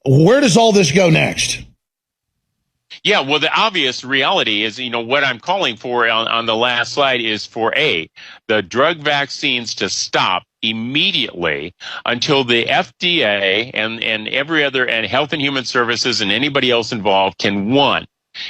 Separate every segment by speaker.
Speaker 1: Where does all this go next?
Speaker 2: Yeah, well, the obvious reality is, what I'm calling for on the last slide is for the drug vaccines to stop immediately until the FDA and every other, and Health and Human Services and anybody else involved can, one,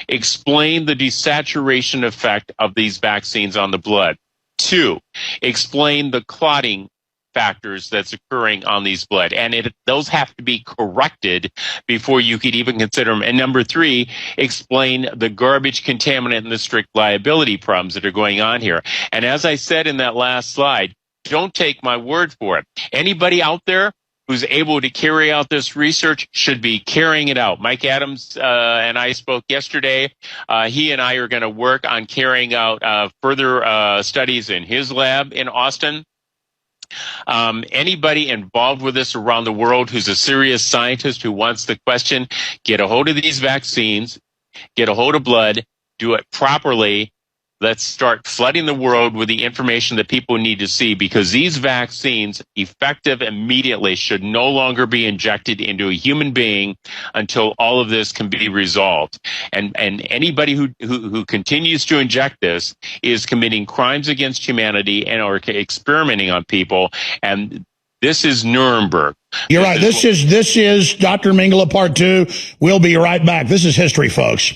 Speaker 2: explain the desaturation effect of these vaccines on the blood. Two, explain the clotting factors that's occurring on these blood. And those have to be corrected before you could even consider them. And number three, explain the garbage, contaminant, and the strict liability problems that are going on here. And as I said in that last slide, don't take my word for it. Anybody out there who's able to carry out this research should be carrying it out. Mike Adams and I spoke yesterday. He and I are going to work on carrying out further studies in his lab in Austin. Anybody involved with this around the world who's a serious scientist who wants the question, get a hold of these vaccines, get a hold of blood, do it properly. Let's start flooding the world with the information that people need to see, because these vaccines, effective immediately, should no longer be injected into a human being until all of this can be resolved. And anybody who continues to inject this is committing crimes against humanity and or experimenting on people. And this is Nuremberg.
Speaker 1: You're right. This is Dr. Mengele Part 2. We'll be right back. This is History, folks.